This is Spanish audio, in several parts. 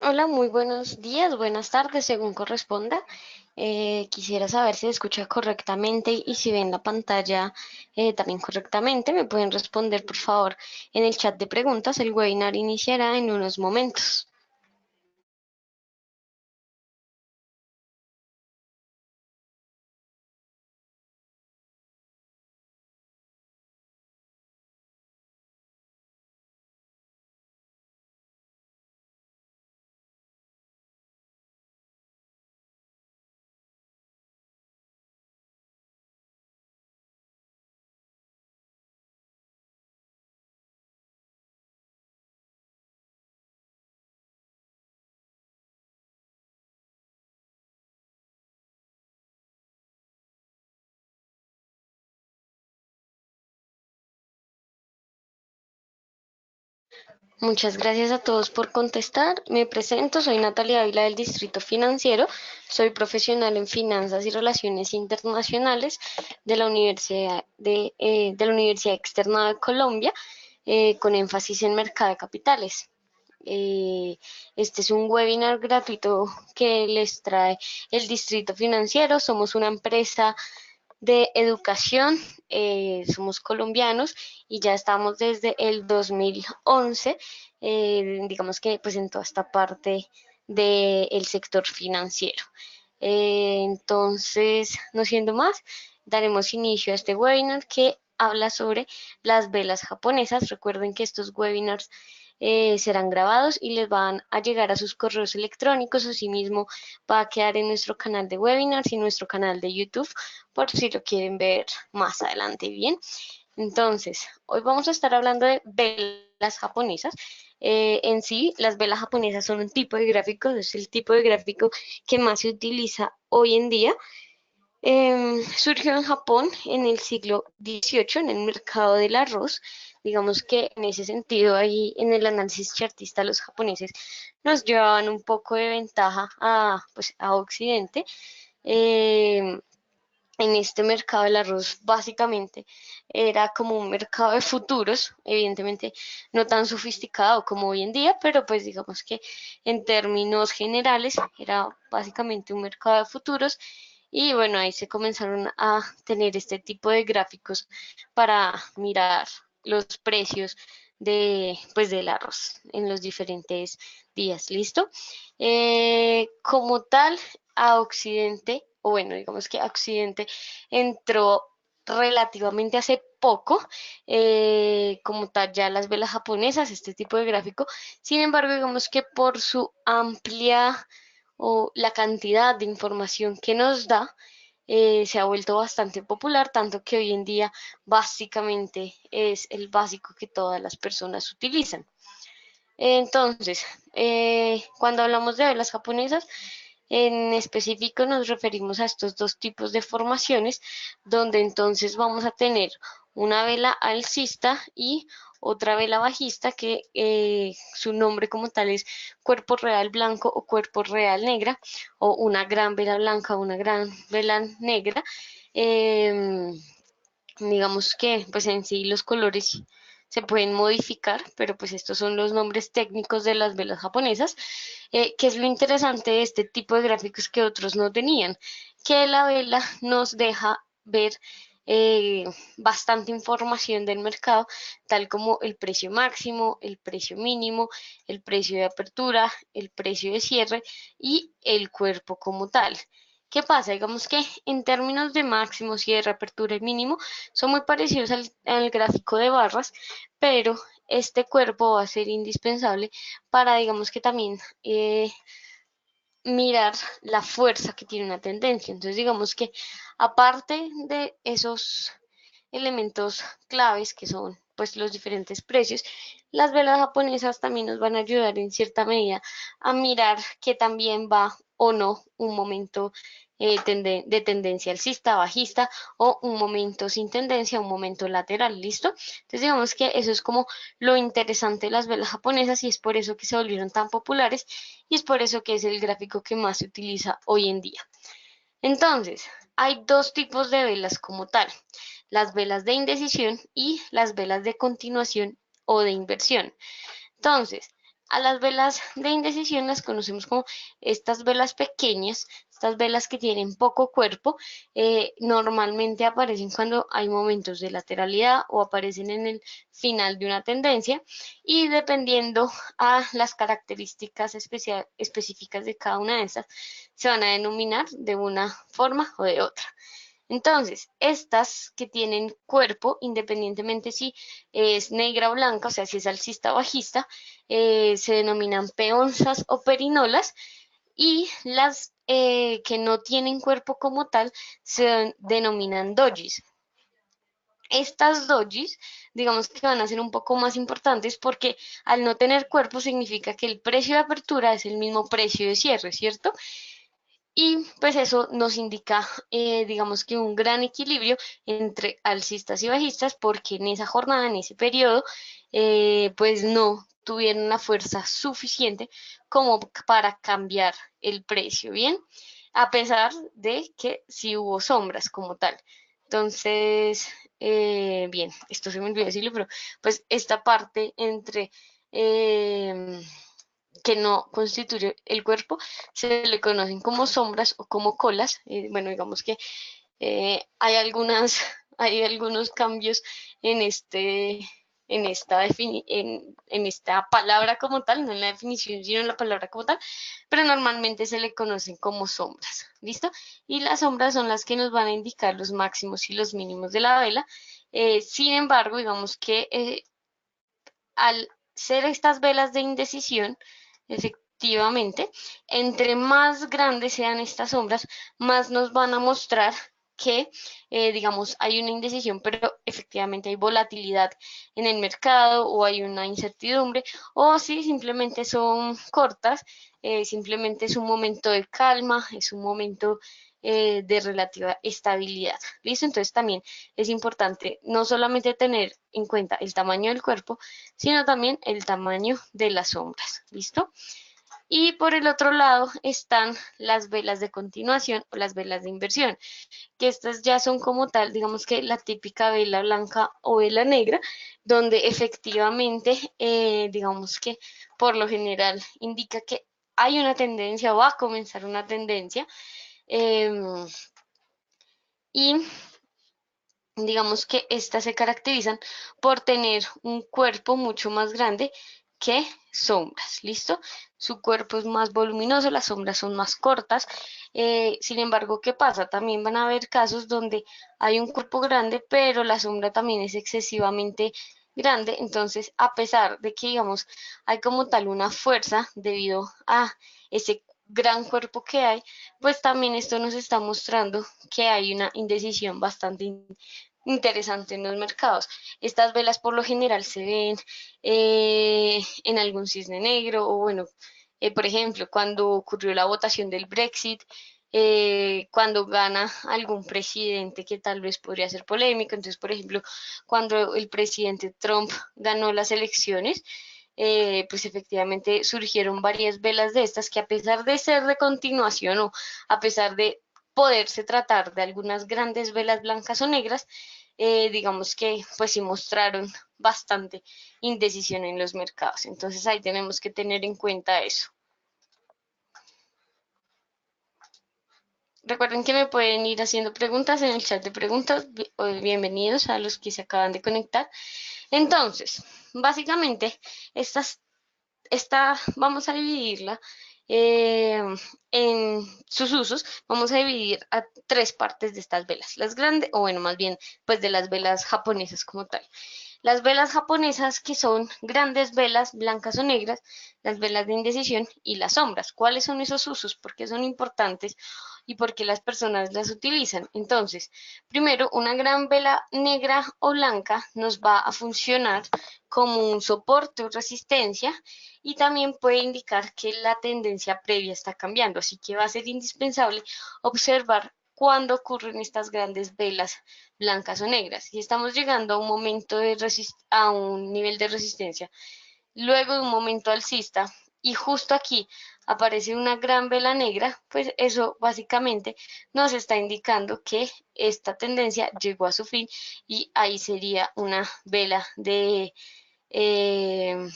Hola, muy buenos días, buenas tardes, según corresponda. Quisiera saber si se escucha correctamente y si ven la pantalla también correctamente. Me pueden responder, por favor, en el chat de preguntas. El webinar iniciará en unos momentos. Muchas gracias a todos por contestar. Me presento, soy Natalia Ávila del Distrito Financiero. Soy profesional en finanzas y relaciones internacionales de la Universidad Externada de Colombia, con énfasis en mercado de capitales. Este es un webinar gratuito que les trae el Distrito Financiero. Somos una empresa de educación, somos colombianos y ya estamos desde el 2011, digamos que pues en toda esta parte del sector financiero. Entonces, no siendo más, daremos inicio a este webinar que habla sobre las velas japonesas. Recuerden que estos webinars serán grabados y les van a llegar a sus correos electrónicos. Asimismo, va a quedar en nuestro canal de webinars y nuestro canal de YouTube por si lo quieren ver más adelante. Bien, entonces, hoy vamos a estar hablando de velas japonesas. En sí, las velas japonesas son un tipo de gráfico, es el tipo de gráfico que más se utiliza hoy en día. Surgió en Japón en el siglo XVIII en el mercado del arroz. Digamos que en ese sentido, ahí en el análisis chartista, los japoneses nos llevaban un poco de ventaja pues, a Occidente. Eh, en este mercado del arroz básicamente era como un mercado de futuros, evidentemente no tan sofisticado como hoy en día, pero pues digamos que en términos generales era básicamente un mercado de futuros. Y bueno, ahí se comenzaron a tener este tipo de gráficos para mirar los precios pues del arroz en los diferentes días. ¿Listo? Como tal, a Occidente, o bueno, digamos que a Occidente entró relativamente hace poco, como tal ya las velas japonesas, este tipo de gráfico. Sin embargo, digamos que por su amplia o la cantidad de información que nos da, se ha vuelto bastante popular, tanto que hoy en día básicamente es el básico que todas las personas utilizan. Entonces, cuando hablamos de velas japonesas, en específico nos referimos a estos dos tipos de formaciones, donde entonces vamos a tener una vela alcista y otra vela bajista, que su nombre como tal es cuerpo real blanco o cuerpo real negra, o una gran vela blanca o una gran vela negra. Em, Digamos que pues en sí los colores se pueden modificar, pero pues estos son los nombres técnicos de las velas japonesas. Que es lo interesante de este tipo de gráficos que otros no tenían, que la vela nos deja ver bastante información del mercado, tal como el precio máximo, el precio mínimo, el precio de apertura, el precio de cierre y el cuerpo como tal. ¿Qué pasa? Digamos que en términos de máximo, cierre, apertura y mínimo son muy parecidos al gráfico de barras, pero este cuerpo va a ser indispensable para, digamos que también mirar la fuerza que tiene una tendencia. Entonces, digamos que aparte de esos elementos claves que son pues los diferentes precios, las velas japonesas también nos van a ayudar en cierta medida a mirar que también va o no un momento de tendencia alcista, bajista, o un momento sin tendencia, un momento lateral. ¿Listo? Entonces digamos que eso es como lo interesante de las velas japonesas, y es por eso que se volvieron tan populares y es por eso que es el gráfico que más se utiliza hoy en día. Entonces, hay dos tipos de velas como tal: las velas de indecisión y las velas de continuación o de inversión. Entonces, A las velas de indecisión las conocemos como estas velas pequeñas, estas velas que tienen poco cuerpo. Normalmente aparecen cuando hay momentos de lateralidad o aparecen en el final de una tendencia, y dependiendo a las características específicas de cada una de estas, se van a denominar de una forma o de otra. Entonces, estas que tienen cuerpo, independientemente si es negra o blanca, o sea, si es alcista o bajista, se denominan peonzas o perinolas, y las que no tienen cuerpo como tal se denominan dojis. Estas dojis, digamos que van a ser un poco más importantes porque al no tener cuerpo significa que el precio de apertura es el mismo precio de cierre, ¿cierto? Y pues eso nos indica, digamos que un gran equilibrio entre alcistas y bajistas, porque en esa jornada, en ese periodo, pues no tuvieron la fuerza suficiente como para cambiar el precio, ¿bien? A pesar de que sí hubo sombras como tal. Entonces, bien, esto se me olvidó decirlo, pero pues esta parte entre que no constituye el cuerpo se le conocen como sombras o como colas. Bueno, digamos que hay algunos cambios en en esta palabra como tal, no en la definición, sino en la palabra como tal, pero normalmente se le conocen como sombras, ¿listo? Y las sombras son las que nos van a indicar los máximos y los mínimos de la vela. Sin embargo, digamos que al ser estas velas de indecisión, efectivamente, entre más grandes sean estas sombras, más nos van a mostrar que, digamos, hay una indecisión, pero efectivamente hay volatilidad en el mercado o hay una incertidumbre, o si simplemente son cortas, simplemente es un momento de calma, es un momento de relativa estabilidad. ¿Listo? Entonces también es importante no solamente tener en cuenta el tamaño del cuerpo, sino también el tamaño de las sombras. ¿Listo? Y por el otro lado están las velas de continuación o las velas de inversión, que estas ya son como tal, digamos que la típica vela blanca o vela negra, donde efectivamente, digamos que por lo general indica que hay una tendencia o va a comenzar una tendencia. Y digamos que estas se caracterizan por tener un cuerpo mucho más grande que sombras, ¿listo? Su cuerpo es más voluminoso, las sombras son más cortas. Sin embargo, ¿qué pasa? También van a haber casos donde hay un cuerpo grande, pero la sombra también es excesivamente grande. Entonces, a pesar de que, digamos, hay como tal una fuerza debido a ese gran cuerpo que hay, pues también esto nos está mostrando que hay una indecisión bastante interesante en los mercados. Estas velas por lo general se ven en algún cisne negro o bueno, por ejemplo, cuando ocurrió la votación del Brexit, cuando gana algún presidente que tal vez podría ser polémico. Entonces, por ejemplo, cuando el presidente Trump ganó las elecciones, pues efectivamente surgieron varias velas de estas que, a pesar de ser de continuación o a pesar de poderse tratar de algunas grandes velas blancas o negras, digamos que pues sí mostraron bastante indecisión en los mercados. Entonces ahí tenemos que tener en cuenta eso. Recuerden que me pueden ir haciendo preguntas en el chat de preguntas. Bienvenidos a los que se acaban de conectar. Entonces, básicamente, vamos a dividirla en sus usos. Vamos a dividir a tres partes de estas velas. Las grandes, o bueno, más bien, pues de las velas japonesas como tal. Las velas japonesas, que son grandes velas blancas o negras, las velas de indecisión y las sombras. ¿Cuáles son esos usos? ¿Por qué son importantes y por qué las personas las utilizan? Entonces, primero, una gran vela negra o blanca nos va a funcionar como un soporte o resistencia, y también puede indicar que la tendencia previa está cambiando, así que va a ser indispensable observar cuándo ocurren estas grandes velas blancas o negras. Si estamos llegando a un momento a un nivel de resistencia, luego de un momento alcista, y justo aquí aparece una gran vela negra, pues eso básicamente nos está indicando que esta tendencia llegó a su fin, y ahí sería una vela eh,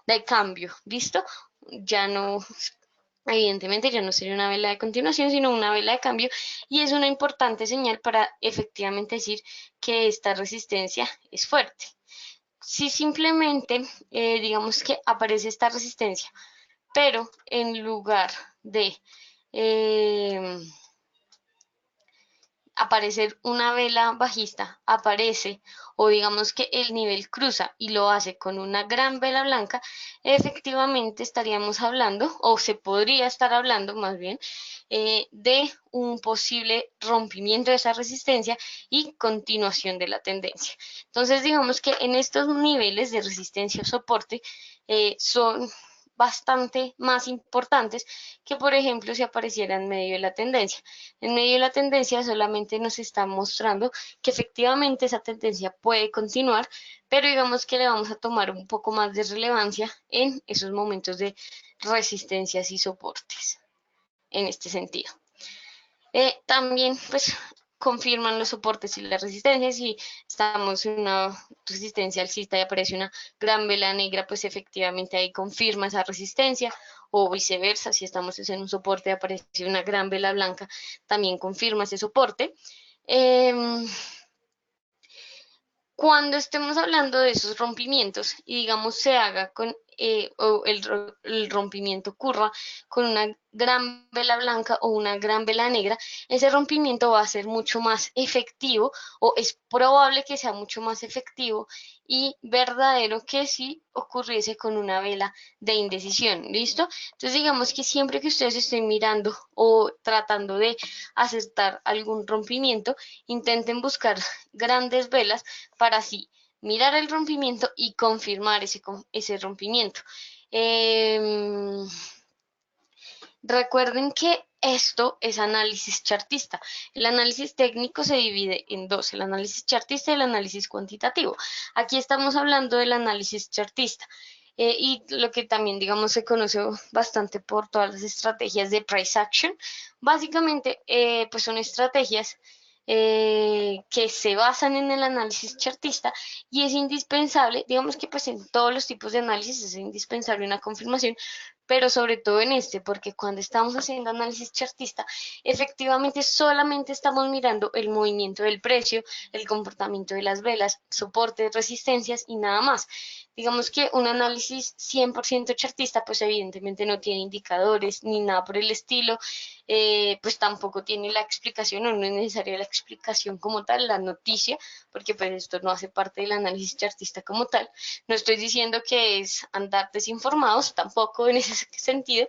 de cambio, ¿listo? Ya no, evidentemente ya no sería una vela de continuación, sino una vela de cambio, y es una importante señal para efectivamente decir que esta resistencia es fuerte. Si simplemente, digamos que aparece esta resistencia, pero en lugar de eh, aparecer una vela bajista, aparece, o digamos que el nivel cruza y lo hace con una gran vela blanca, efectivamente estaríamos hablando, o se podría estar hablando más bien, de un posible rompimiento de esa resistencia y continuación de la tendencia. Entonces, digamos que en estos niveles de resistencia o soporte son bastante más importantes que, por ejemplo, si apareciera en medio de la tendencia. En medio de la tendencia solamente nos está mostrando que efectivamente esa tendencia puede continuar, pero digamos que le vamos a tomar un poco más de relevancia en esos momentos de resistencias y soportes, en este sentido. También, pues, confirman los soportes y las resistencias. Si estamos en una resistencia alcista y aparece una gran vela negra, pues efectivamente ahí confirma esa resistencia, o viceversa, si estamos en un soporte y aparece una gran vela blanca, también confirma ese soporte. Eh, Cuando estemos hablando de esos rompimientos y digamos se haga con o el rompimiento ocurra con una gran vela blanca o una gran vela negra, ese rompimiento va a ser mucho más efectivo, o es probable que sea mucho más efectivo y verdadero que si ocurriese con una vela de indecisión. ¿Listo? Entonces digamos que siempre que ustedes estén mirando o tratando de acertar algún rompimiento, intenten buscar grandes velas para así mirar el rompimiento y confirmar ese rompimiento. Eh, Recuerden que esto es análisis chartista. El análisis técnico se divide en dos, el análisis chartista y el análisis cuantitativo. Aquí estamos hablando del análisis chartista. Y lo que también, digamos, se conoce bastante por todas las estrategias de price action. Básicamente, pues son estrategias que se basan en el análisis chartista, y es indispensable, digamos que pues en todos los tipos de análisis es indispensable una confirmación, pero sobre todo en este, porque cuando estamos haciendo análisis chartista, efectivamente solamente estamos mirando el movimiento del precio, el comportamiento de las velas, soportes, resistencias y nada más. Digamos que un análisis 100% chartista, pues evidentemente no tiene indicadores ni nada por el estilo, pues tampoco tiene la explicación, o no es necesaria la explicación como tal, la noticia, porque pues esto no hace parte del análisis chartista como tal. No estoy diciendo que es andar desinformados, tampoco en ese sentido,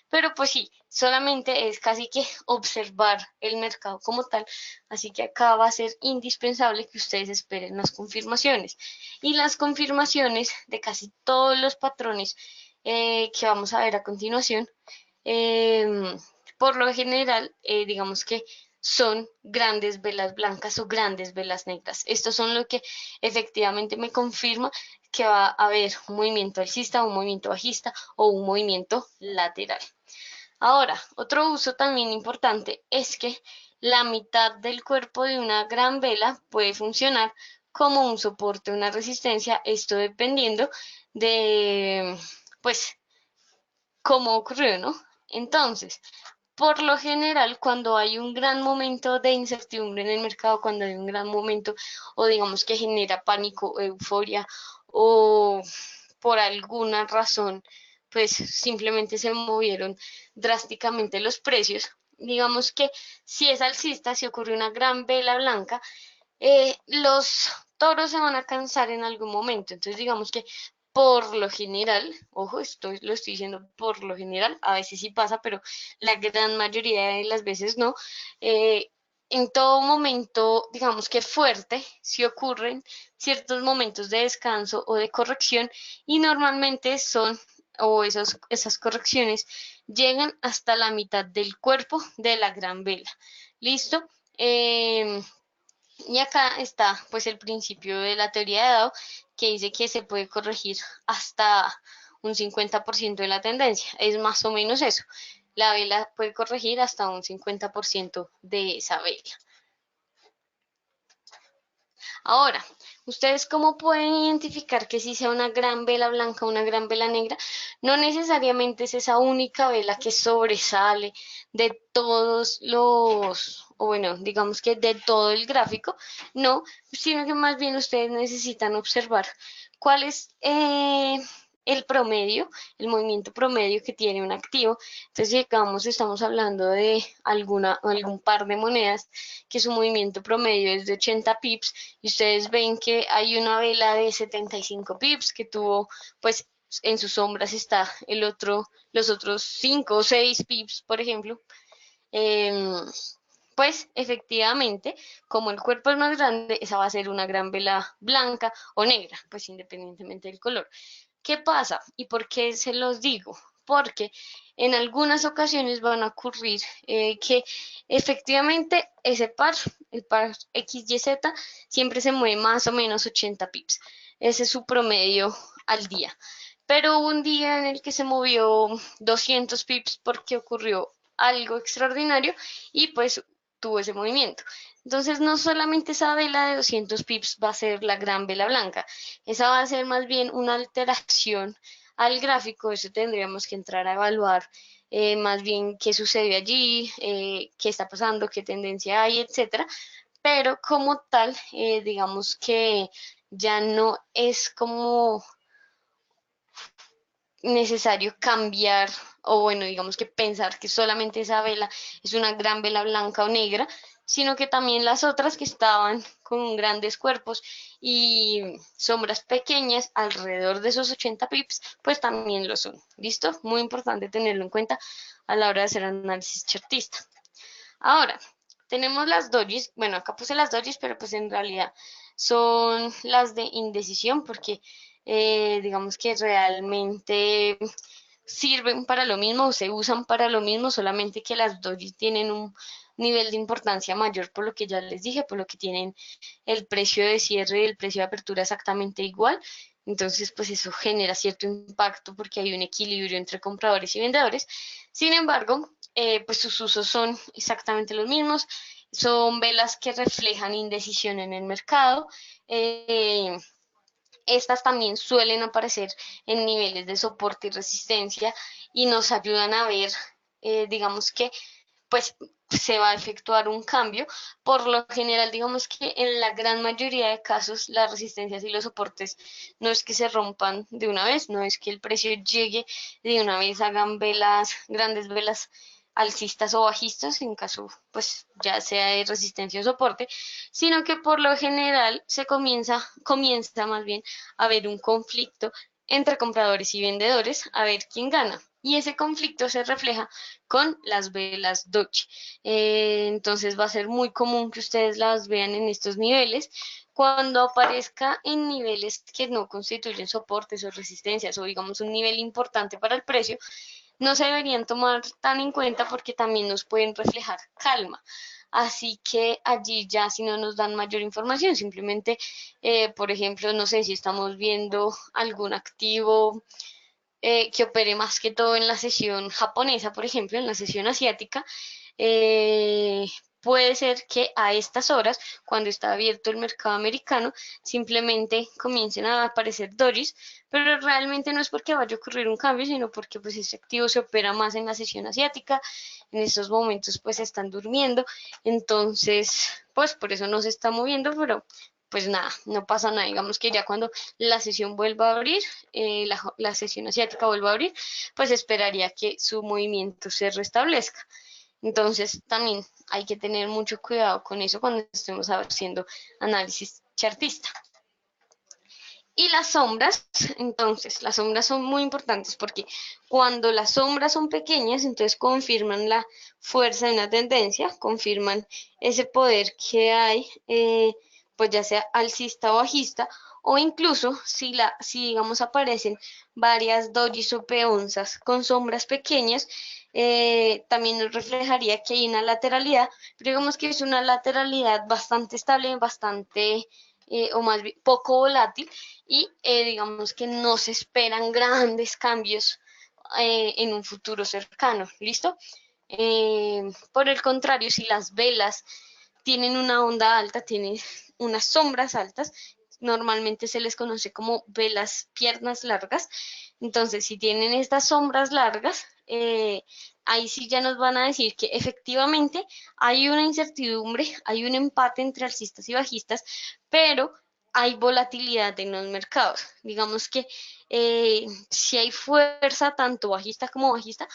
pero pues sí, solamente es casi que observar el mercado como tal, así que acá va a ser indispensable que ustedes esperen las confirmaciones. Y las confirmaciones de casi todos los patrones que vamos a ver a continuación, eh, por lo general, digamos que son grandes velas blancas o grandes velas negras. Estos son lo que efectivamente me confirma que va a haber un movimiento alcista, un movimiento bajista o un movimiento lateral. Ahora, otro uso también importante es que la mitad del cuerpo de una gran vela puede funcionar como un soporte, una resistencia, esto dependiendo de, pues, cómo ocurrió, ¿no? Entonces, por lo general, cuando hay un gran momento de incertidumbre en el mercado, cuando hay un gran momento, o digamos que genera pánico, euforia, o por alguna razón, pues simplemente se movieron drásticamente los precios. Digamos que si es alcista, si ocurre una gran vela blanca, los toros se van a cansar en algún momento. Entonces, digamos que por lo general, ojo, esto lo estoy diciendo por lo general, a veces sí pasa, pero la gran mayoría de las veces no. eh, en todo momento, digamos que fuerte, si ocurren ciertos momentos de descanso o de corrección, y normalmente son, o esas correcciones llegan hasta la mitad del cuerpo de la gran vela. ¿Listo? Y acá está pues el principio de la teoría de Dow, que dice que se puede corregir hasta un 50% de la tendencia. Es más o menos eso. La vela puede corregir hasta un 50% de esa vela. Ahora, ¿Ustedes cómo pueden identificar que si sea una gran vela blanca o una gran vela negra? No necesariamente es esa única vela que sobresale de todos los, o bueno, digamos que de todo el gráfico, no, sino que más bien ustedes necesitan observar cuál es el promedio, el movimiento promedio que tiene un activo. Entonces, digamos, estamos hablando de algún par de monedas que su movimiento promedio es de 80 pips y ustedes ven que hay una vela de 75 pips que tuvo, pues en sus sombras está los otros 5 o 6 pips, por ejemplo. Eh, pues efectivamente, como el cuerpo es más grande, esa va a ser una gran vela blanca o negra, pues independientemente del color. ¿Qué pasa? ¿Y por qué se los digo? Porque en algunas ocasiones van a ocurrir que efectivamente ese par, el par XYZ, siempre se mueve más o menos 80 pips. Ese es su promedio al día. Pero hubo un día en el que se movió 200 pips porque ocurrió algo extraordinario y pues tuvo ese movimiento. Entonces no solamente esa vela de 200 pips va a ser la gran vela blanca, esa va a ser más bien una alteración al gráfico, eso tendríamos que entrar a evaluar más bien qué sucedió allí, qué está pasando, qué tendencia hay, etcétera. Pero como tal, digamos que ya no es como necesario cambiar, o bueno, digamos que pensar que solamente esa vela es una gran vela blanca o negra, sino que también las otras que estaban con grandes cuerpos y sombras pequeñas alrededor de esos 80 pips, pues también lo son. ¿Listo? Muy importante tenerlo en cuenta a la hora de hacer análisis chartista. Ahora, tenemos las dojis, bueno, acá puse las dojis, pero pues en realidad son las de indecisión porque digamos que realmente sirven para lo mismo o se usan para lo mismo, solamente que las dojis tienen un nivel de importancia mayor por lo que ya les dije, por lo que tienen el precio de cierre y el precio de apertura exactamente igual. Entonces, pues eso genera cierto impacto porque hay un equilibrio entre compradores y vendedores. Sin embargo, pues sus usos son exactamente los mismos. Son velas que reflejan indecisión en el mercado. Eh, Estas también suelen aparecer en niveles de soporte y resistencia y nos ayudan a ver, digamos que pues se va a efectuar un cambio. Por lo general, digamos que en la gran mayoría de casos, las resistencias y los soportes no es que se rompan de una vez, no es que el precio llegue de una vez, hagan velas, grandes velas alcistas o bajistas, en caso pues ya sea de resistencia o soporte, sino que por lo general comienza más bien a haber un conflicto entre compradores y vendedores, a ver quién gana. Y ese conflicto se refleja con las velas Doji. Entonces va a ser muy común que ustedes las vean en estos niveles. Cuando aparezca en niveles que no constituyen soportes o resistencias o digamos un nivel importante para el precio, no se deberían tomar tan en cuenta porque también nos pueden reflejar calma. Así que allí ya si no nos dan mayor información, simplemente, por ejemplo, no sé si estamos viendo algún activo que opere más que todo en la sesión japonesa, por ejemplo, en la sesión asiática, eh, puede ser que a estas horas, cuando está abierto el mercado americano, simplemente comiencen a aparecer dojis, pero realmente no es porque vaya a ocurrir un cambio, sino porque pues este activo se opera más en la sesión asiática, en estos momentos pues están durmiendo, entonces pues por eso no se está moviendo, pero pues nada, no pasa nada, digamos que ya cuando la sesión vuelva a abrir, la sesión asiática vuelva a abrir, pues esperaría que su movimiento se restablezca. Entonces, también hay que tener mucho cuidado con eso cuando estemos haciendo análisis chartista. Y las sombras, entonces, las sombras son muy importantes porque cuando las sombras son pequeñas, entonces confirman la fuerza de una tendencia, confirman ese poder que hay, pues ya sea alcista o bajista, o incluso si digamos aparecen varias dojis o peonzas con sombras pequeñas, también nos reflejaría que hay una lateralidad, pero digamos que es una lateralidad bastante estable, bastante, o más bien poco volátil, y digamos que no se esperan grandes cambios en un futuro cercano, ¿listo? Por el contrario, si las velas tienen una onda alta, tienen unas sombras altas, normalmente se les conoce como velas piernas largas. Entonces, si tienen estas sombras largas, ahí sí ya nos van a decir que efectivamente hay una incertidumbre, hay un empate entre alcistas y bajistas, pero hay volatilidad en los mercados. Digamos que si hay fuerza, tanto bajista como bajista,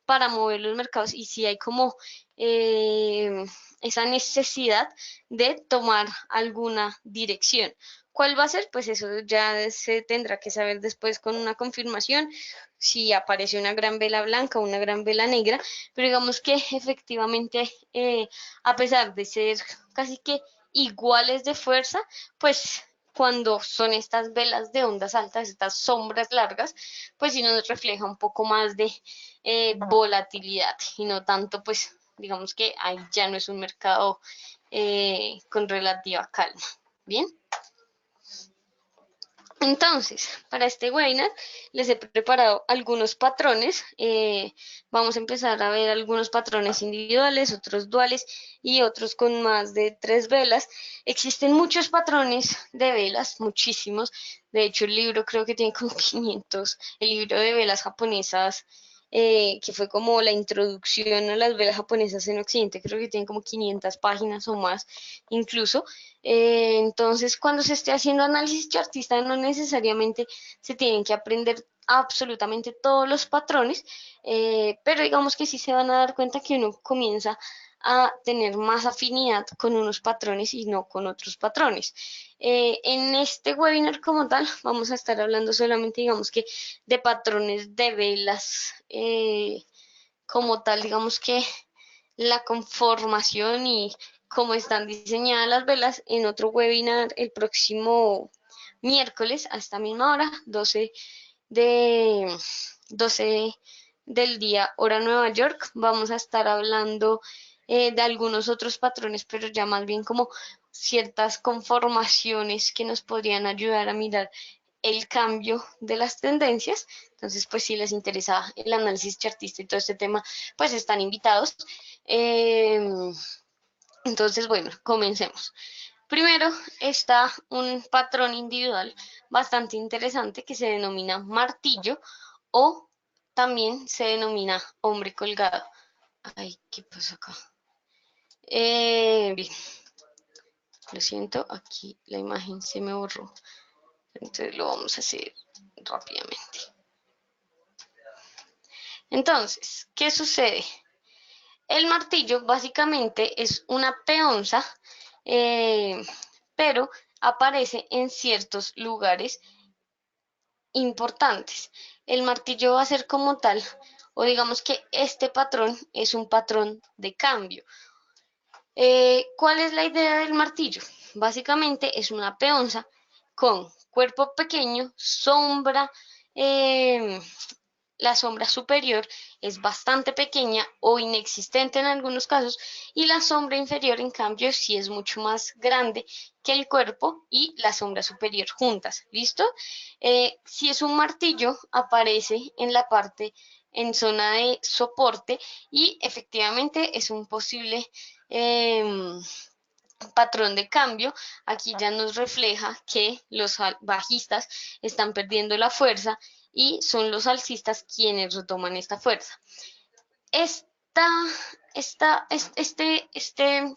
para mover los mercados y si hay como eh, esa necesidad de tomar alguna dirección. ¿Cuál va a ser? Pues eso ya se tendrá que saber después con una confirmación, si aparece una gran vela blanca o una gran vela negra, pero digamos que efectivamente, a pesar de ser casi que iguales de fuerza, pues cuando son estas velas de ondas altas, estas sombras largas, pues sí nos refleja un poco más de volatilidad y no tanto, pues digamos que ahí ya no es un mercado con relativa calma. Bien. Entonces, para este webinar les he preparado algunos patrones. Vamos a empezar a ver algunos patrones individuales, otros duales y otros con más de 3 velas. Existen muchos patrones de velas, muchísimos. De hecho, el libro creo que tiene como 500, el libro de velas japonesas, que fue como la introducción a las velas japonesas en Occidente, creo que tiene como 500 páginas o más incluso. Entonces, cuando se esté haciendo análisis chartista, no necesariamente se tienen que aprender absolutamente todos los patrones, pero digamos que sí se van a dar cuenta que uno comienza a tener más afinidad con unos patrones y no con otros patrones. En este webinar como tal vamos a estar hablando solamente, digamos que, de patrones de velas como tal, digamos que la conformación y cómo están diseñadas las velas en otro webinar el próximo miércoles a esta misma hora, 12 del día, hora Nueva York. Vamos a estar hablando de algunos otros patrones, pero ya más bien como ciertas conformaciones que nos podrían ayudar a mirar el cambio de las tendencias. Entonces, pues si les interesa el análisis chartista y todo este tema, pues están invitados. Entonces, bueno, comencemos. Primero está un patrón individual bastante interesante que se denomina martillo o también se denomina hombre colgado. Ay, ¿qué pasa acá? Bien, lo siento, aquí la imagen se me borró. Entonces lo vamos a hacer rápidamente. Entonces, ¿qué sucede? El martillo básicamente es una peonza, eh, pero aparece en ciertos lugares importantes. El martillo va a ser como tal, o digamos que este patrón es un patrón de cambio. ¿Cuál es la idea del martillo? Básicamente es una peonza con cuerpo pequeño, sombra, la sombra superior es bastante pequeña o inexistente en algunos casos y la sombra inferior en cambio sí es mucho más grande que el cuerpo y la sombra superior juntas. ¿Listo? Si es un martillo aparece en la parte en zona de soporte y efectivamente es un posible patrón de cambio. Aquí ya nos refleja que los bajistas están perdiendo la fuerza y son los alcistas quienes retoman esta fuerza. Este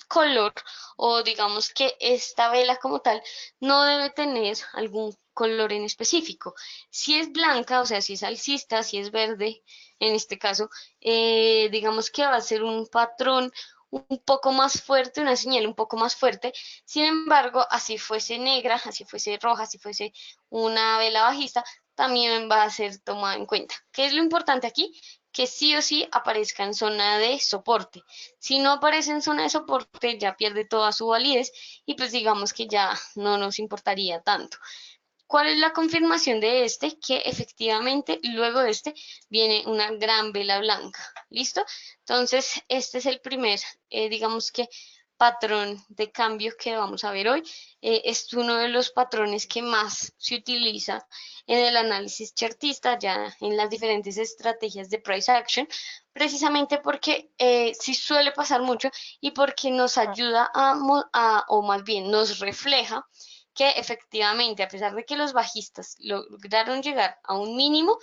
color, o digamos que esta vela como tal, no debe tener algún color en específico. Si es blanca, o sea, si es alcista, si es verde, en este caso, digamos que va a ser un patrón un poco más fuerte, una señal un poco más fuerte. Sin embargo, así fuese negra, así fuese roja, así fuese una vela bajista, también va a ser tomada en cuenta. ¿Qué es lo importante aquí? Que sí o sí aparezca en zona de soporte. Si no aparece en zona de soporte, ya pierde toda su validez y pues digamos que ya no nos importaría tanto. ¿Cuál es la confirmación de este? Que efectivamente luego de este viene una gran vela blanca. ¿Listo? Entonces, este es el primer, digamos que, patrón de cambio que vamos a ver hoy. Es uno de los patrones que más se utiliza en el análisis chartista, ya en las diferentes estrategias de price action, precisamente porque sí suele pasar mucho y porque nos ayuda o más bien nos refleja que efectivamente, a pesar de que los bajistas lograron llegar a un mínimo,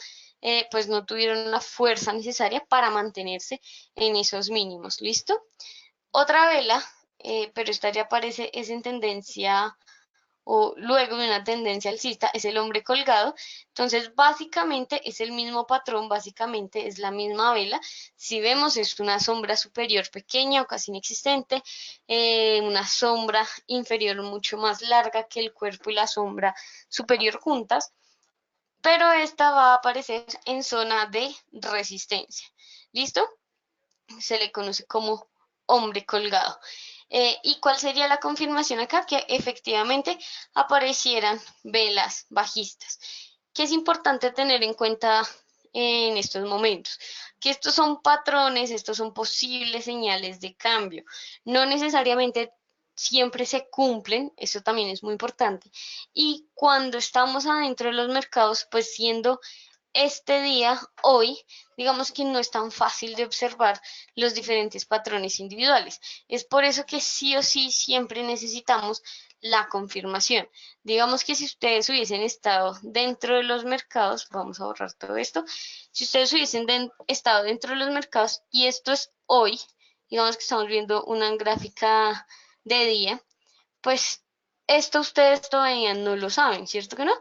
pues no tuvieron la fuerza necesaria para mantenerse en esos mínimos. ¿Listo? Otra vela, pero esta ya aparece, es en tendencia o luego de una tendencia alcista, es el hombre colgado. Entonces, básicamente es el mismo patrón, básicamente es la misma vela. Si vemos, es una sombra superior pequeña o casi inexistente, una sombra inferior mucho más larga que el cuerpo y la sombra superior juntas, pero esta va a aparecer en zona de resistencia. ¿Listo? Se le conoce como hombre colgado. ¿Y cuál sería la confirmación acá? Que efectivamente aparecieran velas bajistas. ¿Qué es importante tener en cuenta en estos momentos? Que estos son patrones, estos son posibles señales de cambio. No necesariamente siempre se cumplen, eso también es muy importante. Y cuando estamos adentro de los mercados, pues siendo este día, hoy, digamos que no es tan fácil de observar los diferentes patrones individuales. Es por eso que sí o sí siempre necesitamos la confirmación. Digamos que si ustedes hubiesen estado dentro de los mercados, vamos a borrar todo esto, si ustedes hubiesen estado dentro de los mercados y esto es hoy, digamos que estamos viendo una gráfica de día, pues esto ustedes todavía no lo saben, ¿cierto que no?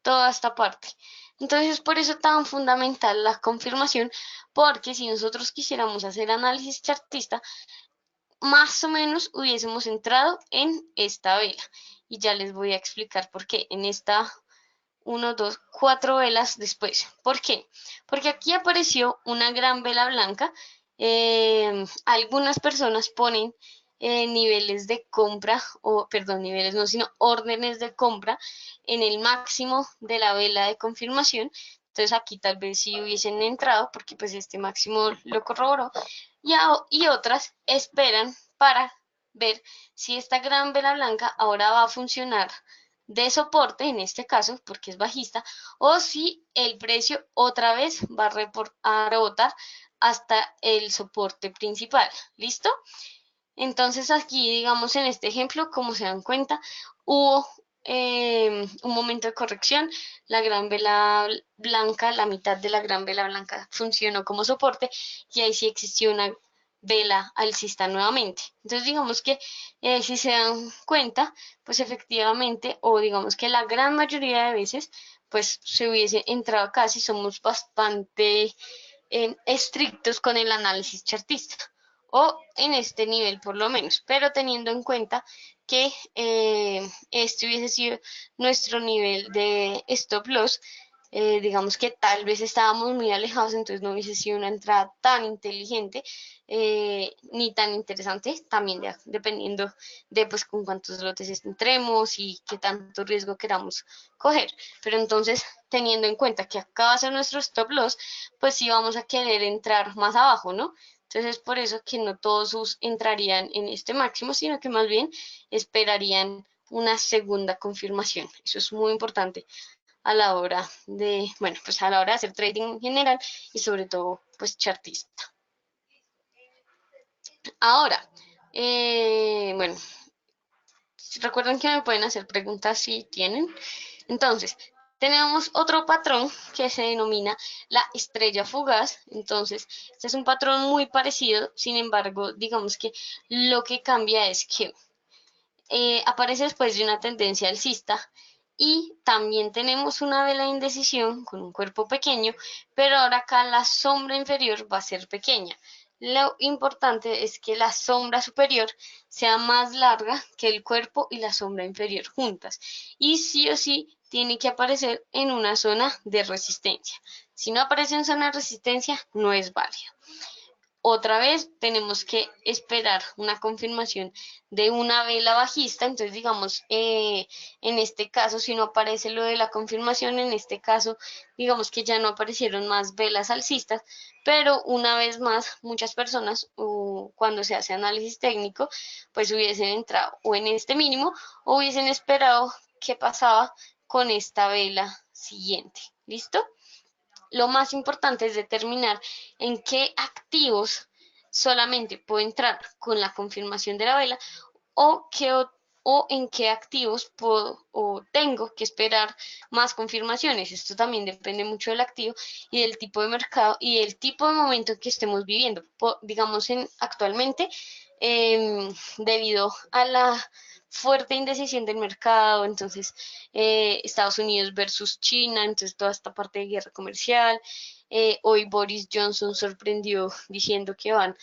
Toda esta parte. Entonces es por eso tan fundamental la confirmación, porque si nosotros quisiéramos hacer análisis chartista, más o menos hubiésemos entrado en esta vela. Y ya les voy a explicar por qué. En esta, uno, dos, cuatro velas después. ¿Por qué? Porque aquí apareció una gran vela blanca. Algunas personas ponen niveles de compra, o perdón, niveles no, sino órdenes de compra en el máximo de la vela de confirmación. Entonces aquí tal vez sí hubiesen entrado porque pues este máximo lo corroboró y otras esperan para ver si esta gran vela blanca ahora va a funcionar de soporte, en este caso, porque es bajista, o si el precio otra vez va a rebotar hasta el soporte principal. ¿Listo? Entonces aquí, digamos, en este ejemplo, como se dan cuenta, hubo un momento de corrección, la gran vela blanca, la mitad de la gran vela blanca funcionó como soporte y ahí sí existió una vela alcista nuevamente. Entonces digamos que si se dan cuenta, pues efectivamente, o digamos que la gran mayoría de veces, pues se hubiese entrado acá si somos bastante estrictos con el análisis chartista o en este nivel por lo menos, pero teniendo en cuenta que este hubiese sido nuestro nivel de stop loss, digamos que tal vez estábamos muy alejados, entonces no hubiese sido una entrada tan inteligente ni tan interesante, también dependiendo de pues con cuántos lotes entremos y qué tanto riesgo queramos coger. Pero entonces, teniendo en cuenta que acá va a ser nuestro stop loss, pues sí vamos a querer entrar más abajo, ¿no? Entonces es por eso que no todos entrarían en este máximo, sino que más bien esperarían una segunda confirmación. Eso es muy importante a la hora de, bueno, pues a la hora de hacer trading en general y sobre todo, pues chartista. Ahora, bueno, recuerden que me pueden hacer preguntas si tienen. Entonces, tenemos otro patrón que se denomina la estrella fugaz. Entonces, este es un patrón muy parecido, sin embargo, digamos que lo que cambia es que aparece después de una tendencia alcista y también tenemos una vela de indecisión con un cuerpo pequeño, pero ahora acá la sombra inferior va a ser pequeña. Lo importante es que la sombra superior sea más larga que el cuerpo y la sombra inferior juntas. Y sí o sí tiene que aparecer en una zona de resistencia. Si no aparece en zona de resistencia, no es válido. Otra vez tenemos que esperar una confirmación de una vela bajista, entonces digamos, en este caso, si no aparece lo de la confirmación, en este caso, digamos que ya no aparecieron más velas alcistas, pero una vez más, muchas personas, cuando se hace análisis técnico, pues hubiesen entrado o en este mínimo o hubiesen esperado qué pasaba con esta vela siguiente. ¿Listo? Lo más importante es determinar en qué activos solamente puedo entrar con la confirmación de la vela o qué o en qué activos puedo o tengo que esperar más confirmaciones. Esto también depende mucho del activo y del tipo de mercado y del tipo de momento que estemos viviendo. Digamos, actualmente, debido a la fuerte indecisión del mercado, entonces Estados Unidos versus China, entonces toda esta parte de guerra comercial. Hoy Boris Johnson sorprendió diciendo que van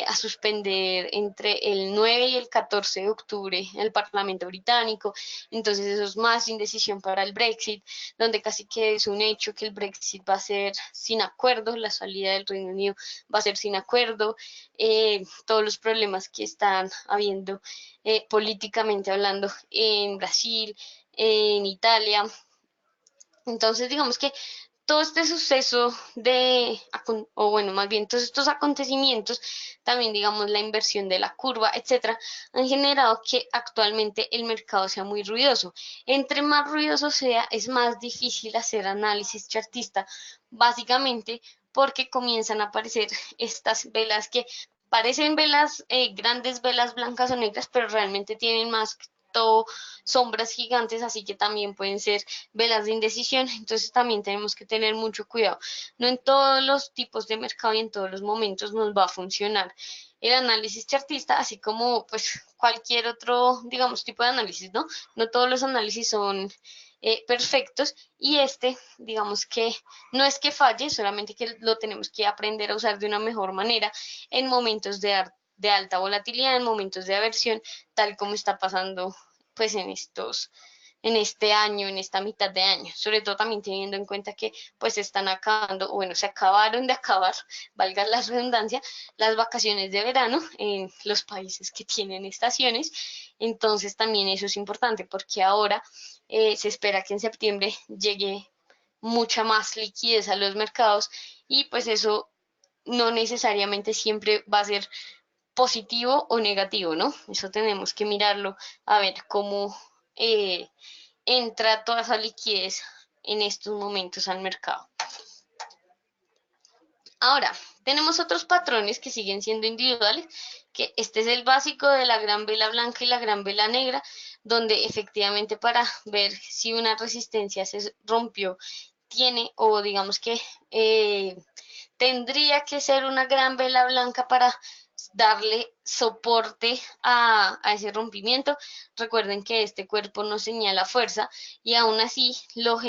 a suspender entre el 9 y el 14 de octubre el Parlamento británico, entonces eso es más indecisión para el Brexit, donde casi que es un hecho que el Brexit va a ser sin acuerdo, la salida del Reino Unido va a ser sin acuerdo, todos los problemas que están habiendo políticamente hablando en Brasil, en Italia. Entonces, digamos que todo este suceso o bueno, más bien todos estos acontecimientos, también digamos la inversión de la curva, etcétera, han generado que actualmente el mercado sea muy ruidoso. Entre más ruidoso sea, es más difícil hacer análisis chartista, básicamente porque comienzan a aparecer estas velas que parecen velas, grandes velas blancas o negras, pero realmente tienen más todo sombras gigantes, así que también pueden ser velas de indecisión, entonces también tenemos que tener mucho cuidado. No en todos los tipos de mercado y en todos los momentos nos va a funcionar el análisis chartista, así como pues cualquier otro, digamos, tipo de análisis, ¿no? No todos los análisis son perfectos y digamos que no es que falle, solamente que lo tenemos que aprender a usar de una mejor manera en momentos de alta volatilidad, en momentos de aversión, tal como está pasando pues en este año, en esta mitad de año, sobre todo también teniendo en cuenta que pues se están acabando, o bueno, se acabaron de acabar, valga la redundancia, las vacaciones de verano en los países que tienen estaciones, entonces también eso es importante porque ahora se espera que en septiembre llegue mucha más liquidez a los mercados y pues eso no necesariamente siempre va a ser positivo o negativo, ¿no? Eso tenemos que mirarlo a ver cómo eh, entra toda esa liquidez en estos momentos al mercado. Ahora, tenemos otros patrones que siguen siendo individuales, que este es el básico de la gran vela blanca y la gran vela negra, donde efectivamente para ver si una resistencia se rompió, tiene o digamos que tendría que ser una gran vela blanca para darle soporte a ese rompimiento. Recuerden que este cuerpo no señala fuerza y aún así lo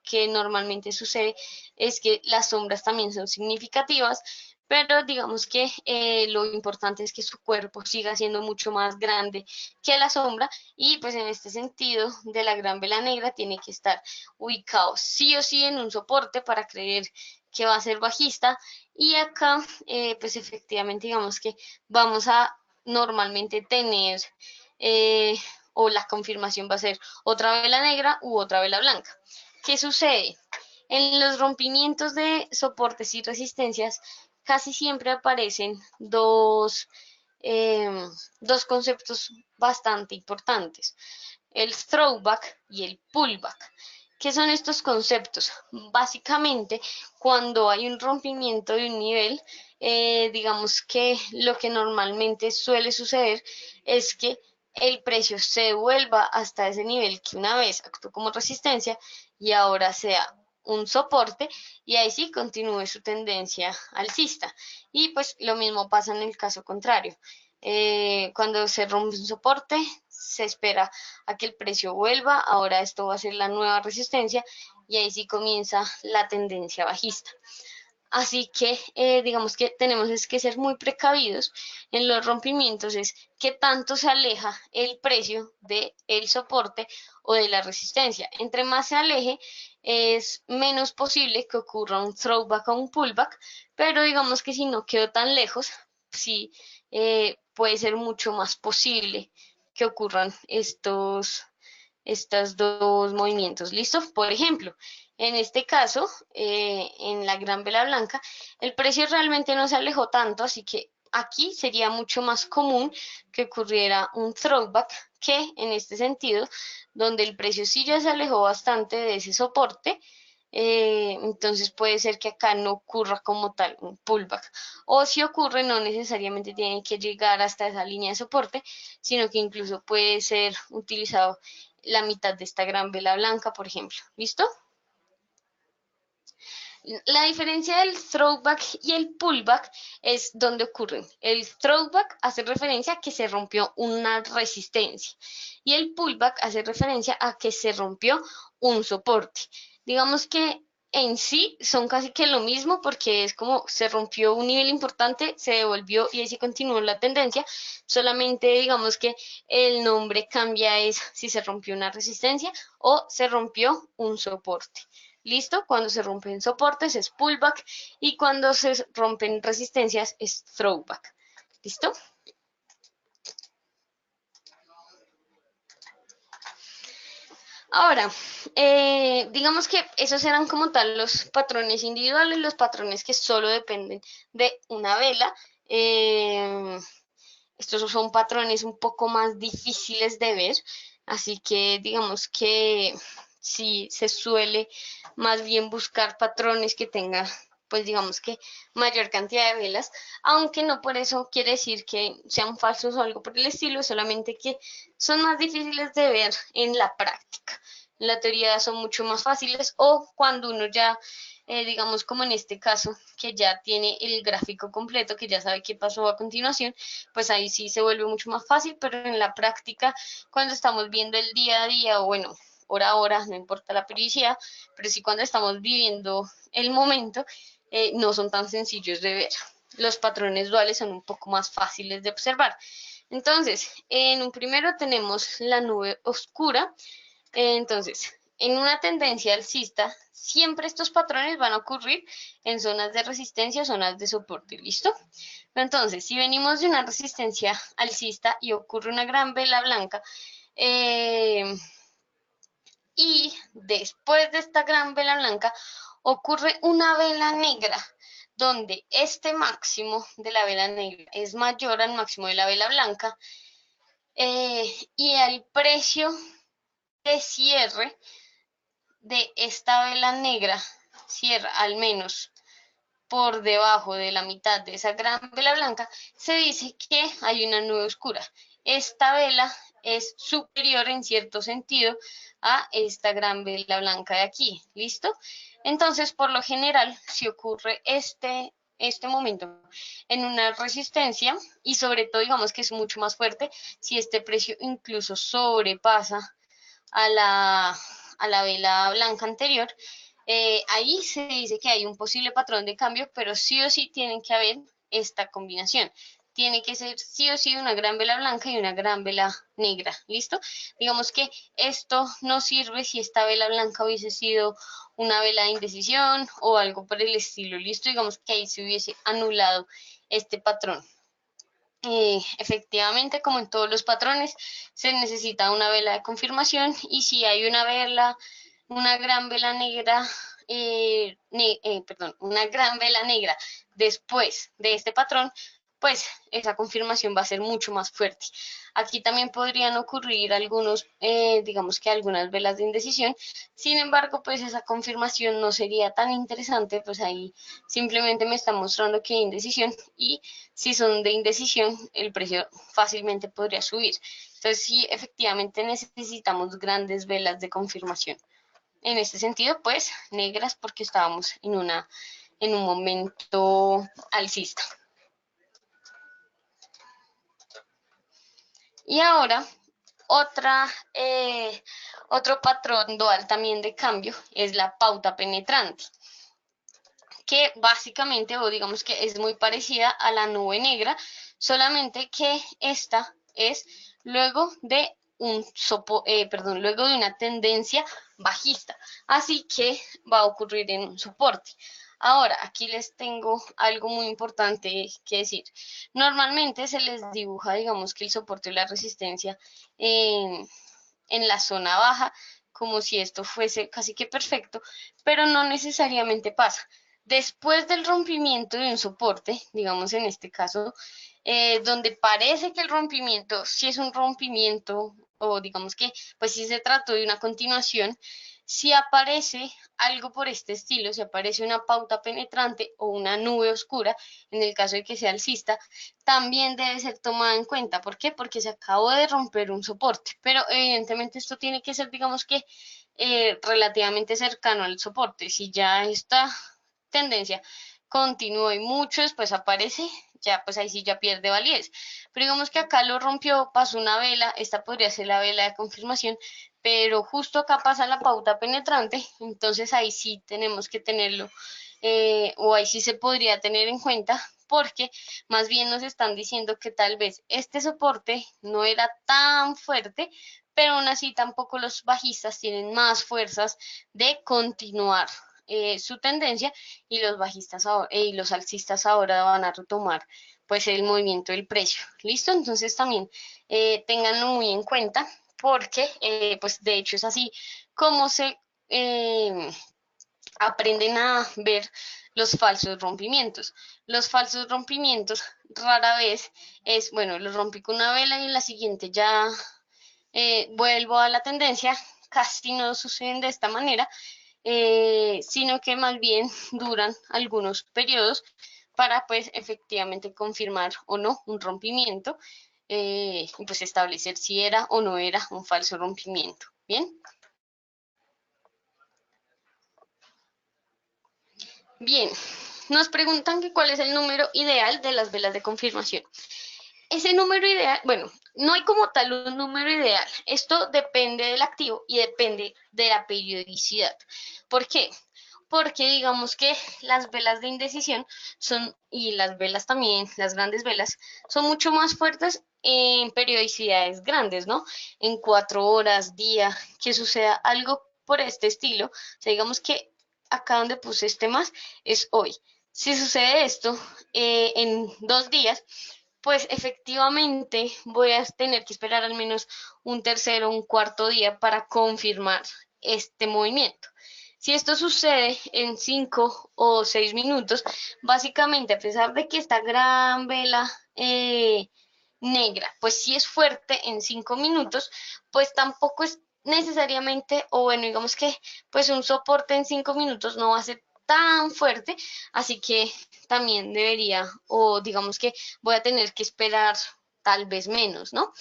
que normalmente sucede es que las sombras también son significativas, pero digamos que lo importante es que su cuerpo siga siendo mucho más grande que la sombra y pues en este sentido de la gran vela negra tiene que estar ubicado sí o sí en un soporte para creer que va a ser bajista y acá pues efectivamente digamos que vamos a normalmente tener eh, o la confirmación va a ser otra vela negra u otra vela blanca. ¿Qué sucede? En los rompimientos de soportes y resistencias casi siempre aparecen dos conceptos bastante importantes, el throwback y el pullback. ¿Qué son estos conceptos? Básicamente, cuando hay un rompimiento de un nivel, digamos que lo que normalmente suele suceder es que el precio se devuelva hasta ese nivel que una vez actuó como resistencia y ahora sea un soporte y ahí sí continúe su tendencia alcista. Y pues lo mismo pasa en el caso contrario. Cuando se rompe un soporte, se espera a que el precio vuelva, ahora esto va a ser la nueva resistencia y ahí sí comienza la tendencia bajista. Así que digamos que tenemos es que ser muy precavidos en los rompimientos, es qué tanto se aleja el precio del soporte o de la resistencia. Entre más se aleje, es menos posible que ocurra un throwback o un pullback, pero digamos que si no quedó tan lejos, sí puede ser mucho más posible que ocurran estos dos movimientos. ¿Listo? Por ejemplo, en este caso, en la gran vela blanca, el precio realmente no se alejó tanto, así que aquí sería mucho más común que ocurriera un throwback que en este sentido, donde el precio sí ya se alejó bastante de ese soporte, Entonces puede ser que acá no ocurra como tal un pullback. O si ocurre, no necesariamente tiene que llegar hasta esa línea de soporte, sino que incluso puede ser utilizado la mitad de esta gran vela blanca, por ejemplo. ¿Listo? La diferencia del throwback y el pullback es donde ocurren. El throwback hace referencia a que se rompió una resistencia y el pullback hace referencia a que se rompió un soporte. Digamos que en sí son casi que lo mismo porque es como se rompió un nivel importante, se devolvió y así continuó la tendencia. Solamente digamos que el nombre cambia es si se rompió una resistencia o se rompió un soporte. ¿Listo? Cuando se rompen soportes es pullback y cuando se rompen resistencias es throwback. ¿Listo? Ahora, digamos que esos eran como tal los patrones individuales, los patrones que solo dependen de una vela. Estos son patrones un poco más difíciles de ver, así que digamos que sí se suele más bien buscar patrones que tengan, pues digamos que mayor cantidad de velas, aunque no por eso quiere decir que sean falsos o algo por el estilo, solamente que son más difíciles de ver en la práctica. En la teoría son mucho más fáciles o cuando uno ya digamos como en este caso, que ya tiene el gráfico completo, que ya sabe qué pasó a continuación, pues ahí sí se vuelve mucho más fácil, pero en la práctica, cuando estamos viendo el día a día, o bueno, hora a hora, no importa la periodicidad, pero sí cuando estamos viviendo el momento, no son tan sencillos de ver. Los patrones duales son un poco más fáciles de observar. Entonces, en un primero tenemos la nube oscura, entonces, en una tendencia alcista, siempre estos patrones van a ocurrir en zonas de resistencia o zonas de soporte, ¿listo? Entonces, si venimos de una resistencia alcista y ocurre una gran vela blanca, eh, y después de esta gran vela blanca ocurre una vela negra, donde este máximo de la vela negra es mayor al máximo de la vela blanca, y el precio de cierre de esta vela negra cierra al menos por debajo de la mitad de esa gran vela blanca, se dice que hay una nube oscura. Esta vela es superior en cierto sentido a esta gran vela blanca de aquí, ¿listo? Entonces, por lo general, si ocurre este momento en una resistencia y sobre todo digamos que es mucho más fuerte si este precio incluso sobrepasa a la vela blanca anterior, ahí se dice que hay un posible patrón de cambio, pero sí o sí tienen que haber esta combinación. Tiene que ser sí o sí una gran vela blanca y una gran vela negra, ¿listo? Digamos que esto no sirve si esta vela blanca hubiese sido una vela de indecisión o algo por el estilo, ¿listo? Digamos que ahí se hubiese anulado este patrón. Efectivamente, como en todos los patrones, se necesita una vela de confirmación y si hay una vela, una gran vela negra, perdón, una gran vela negra después de este patrón, pues esa confirmación va a ser mucho más fuerte. Aquí también podrían ocurrir algunos, digamos que algunas velas de indecisión, sin embargo, pues esa confirmación no sería tan interesante, pues ahí simplemente me está mostrando que hay indecisión y si son de indecisión, el precio fácilmente podría subir. Entonces, sí, efectivamente necesitamos grandes velas de confirmación. En este sentido, pues, negras porque estábamos en un momento alcista. Y ahora, otra, otro patrón dual también de cambio es la pauta penetrante, que básicamente, o digamos que es muy parecida a la nube negra, solamente que esta es luego de luego de una tendencia bajista, así que va a ocurrir en un soporte. Ahora, aquí les tengo algo muy importante que decir. Normalmente se les dibuja, digamos que el soporte y la resistencia en la zona baja, como si esto fuese casi que perfecto, pero no necesariamente pasa. Después del rompimiento de un soporte, digamos en este caso, donde parece que el rompimiento, si es un rompimiento, o digamos que, pues si se trató de una continuación, si aparece algo por este estilo, si aparece una pauta penetrante o una nube oscura, en el caso de que sea alcista, también debe ser tomada en cuenta. ¿Por qué? Porque se acabó de romper un soporte, pero evidentemente esto tiene que ser, digamos que, relativamente cercano al soporte. Si ya esta tendencia continúa y mucho después aparece, ya pues ahí sí ya pierde validez. Pero digamos que acá lo rompió, pasó una vela, esta podría ser la vela de confirmación, pero justo acá pasa la pauta penetrante, entonces ahí sí tenemos que tenerlo, o ahí sí se podría tener en cuenta, porque más bien nos están diciendo que tal vez este soporte no era tan fuerte, pero aún así tampoco los bajistas tienen más fuerzas de continuar su tendencia, y los bajistas ahora, y los alcistas ahora van a retomar pues el movimiento del precio. ¿Listo? Entonces también tenganlo muy en cuenta, porque pues de hecho es así como se aprenden a ver los falsos rompimientos. Los falsos rompimientos rara vez es, bueno, los rompí con una vela y en la siguiente ya vuelvo a la tendencia. Casi no suceden de esta manera, sino que más bien duran algunos periodos para pues efectivamente confirmar o no un rompimiento, y pues establecer si era o no era un falso rompimiento. Bien. Bien, nos preguntan que cuál es el número ideal de las velas de confirmación. Ese número ideal, bueno, no hay como tal un número ideal. Esto depende del activo y depende de la periodicidad. ¿Por qué? Porque digamos que las velas de indecisión son, y las velas también, las grandes velas, son mucho más fuertes en periodicidades grandes, ¿no? En 4 horas, día, que suceda algo por este estilo. O sea, digamos que acá donde puse este más es hoy. Si sucede esto en 2 días, pues efectivamente voy a tener que esperar al menos un tercero o un cuarto día para confirmar este movimiento. Si esto sucede en 5 o 6 minutos, básicamente a pesar de que esta gran vela negra, pues sí es fuerte en 5 minutos, pues tampoco es necesariamente, o bueno, digamos que pues un soporte en 5 minutos no va a ser tan fuerte, así que también debería, o digamos que voy a tener que esperar tal vez menos, ¿no?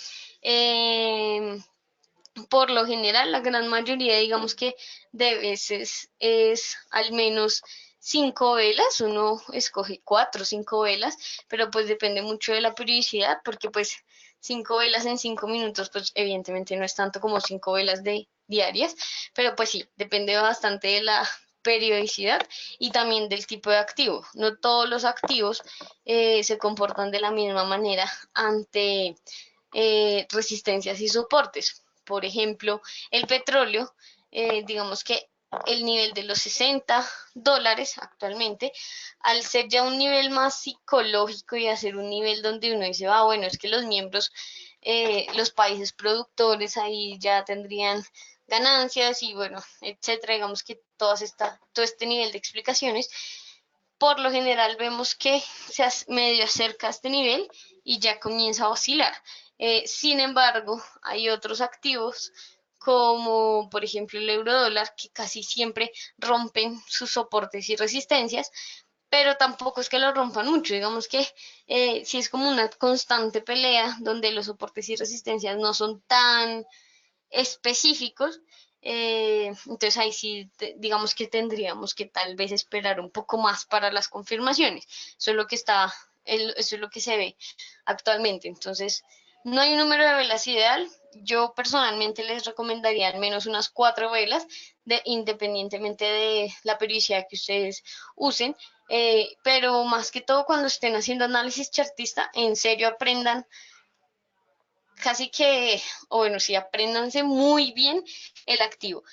Por lo general, la gran mayoría, digamos que de veces es al menos 5 velas, uno escoge 4 o 5 velas, pero pues depende mucho de la periodicidad, porque pues 5 velas en 5 minutos, pues evidentemente no es tanto como 5 velas de diarias, pero pues sí, depende bastante de la periodicidad y también del tipo de activo. No todos los activos se comportan de la misma manera ante resistencias y soportes. Por ejemplo, el petróleo, digamos que el nivel de los $60 actualmente, al ser ya un nivel más psicológico y hacer un nivel donde uno dice, ah, bueno, es que los miembros, los países productores ahí ya tendrían ganancias y bueno, etcétera, digamos que todo este nivel de explicaciones, por lo general vemos que se medio acerca a este nivel y ya comienza a oscilar. Sin embargo, hay otros activos como por ejemplo el euro dólar que casi siempre rompen sus soportes y resistencias, pero tampoco es que lo rompan mucho. Digamos que si es como una constante pelea donde los soportes y resistencias no son tan específicos, entonces ahí sí, digamos que tendríamos que tal vez esperar un poco más para las confirmaciones. Eso es lo que está, eso es lo que se ve actualmente. Entonces, no hay un número de velas ideal. Yo personalmente les recomendaría al menos unas 4 velas, independientemente de la periodicidad que ustedes usen. Pero más que todo cuando estén haciendo análisis chartista, en serio aprendan casi que, o bueno, sí, apréndanse muy bien el activo.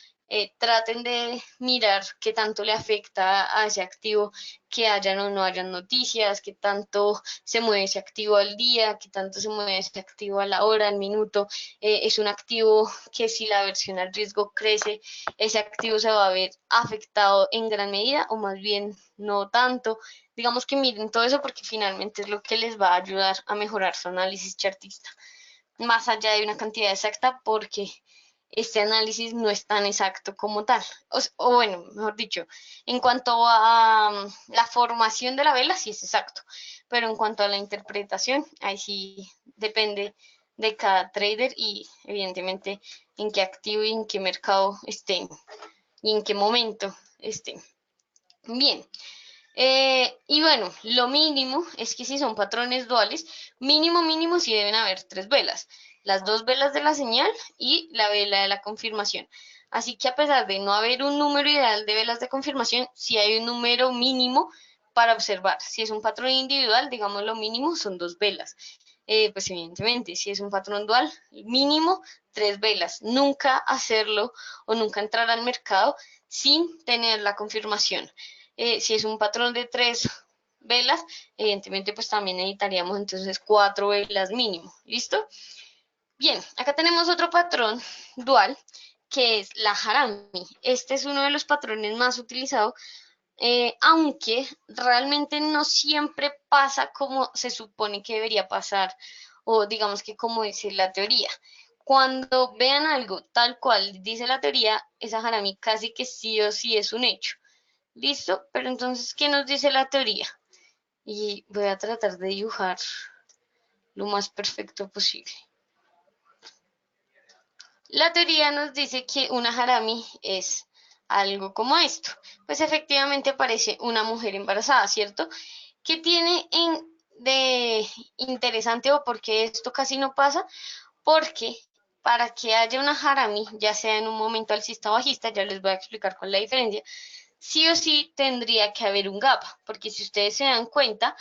Traten de mirar qué tanto le afecta a ese activo que hayan o no hayan noticias, qué tanto se mueve ese activo al día, qué tanto se mueve ese activo a la hora, al minuto. Es un activo que si la aversión al riesgo crece, ese activo se va a ver afectado en gran medida o más bien no tanto. Digamos que miren todo eso porque finalmente es lo que les va a ayudar a mejorar su análisis chartista más allá de una cantidad exacta, porque este análisis no es tan exacto como tal. O bueno, mejor dicho, en cuanto a la formación de la vela, sí es exacto, pero en cuanto a la interpretación, ahí sí depende de cada trader y evidentemente en qué activo y en qué mercado estén y en qué momento estén. Bien, y bueno, lo mínimo es que si son patrones duales, mínimo sí deben haber tres velas, las dos velas de la señal y la vela de la confirmación. Así que a pesar de no haber un número ideal de velas de confirmación, sí hay un número mínimo para observar. Si es un patrón individual, digamos lo mínimo son dos velas. Pues evidentemente, si es un patrón dual, mínimo tres velas. Nunca hacerlo o nunca entrar al mercado sin tener la confirmación. Si es un patrón de tres velas, evidentemente pues también necesitaríamos entonces cuatro velas mínimo, ¿listo? Bien, acá tenemos otro patrón dual que es la harami. Este es uno de los patrones más utilizados, aunque realmente no siempre pasa como se supone que debería pasar, o digamos que como dice la teoría. Cuando vean algo tal cual dice la teoría, esa harami casi que sí o sí es un hecho. Listo, pero entonces, ¿qué nos dice la teoría? Y voy a tratar de dibujar lo más perfecto posible. La teoría nos dice que una harami es algo como esto. Pues efectivamente aparece una mujer embarazada, ¿cierto? ¿Qué tiene de interesante o por qué esto casi no pasa? Porque para que haya una harami, ya sea en un momento alcista o bajista, ya les voy a explicar cuál es la diferencia, sí o sí tendría que haber un gap, porque si ustedes se dan cuenta,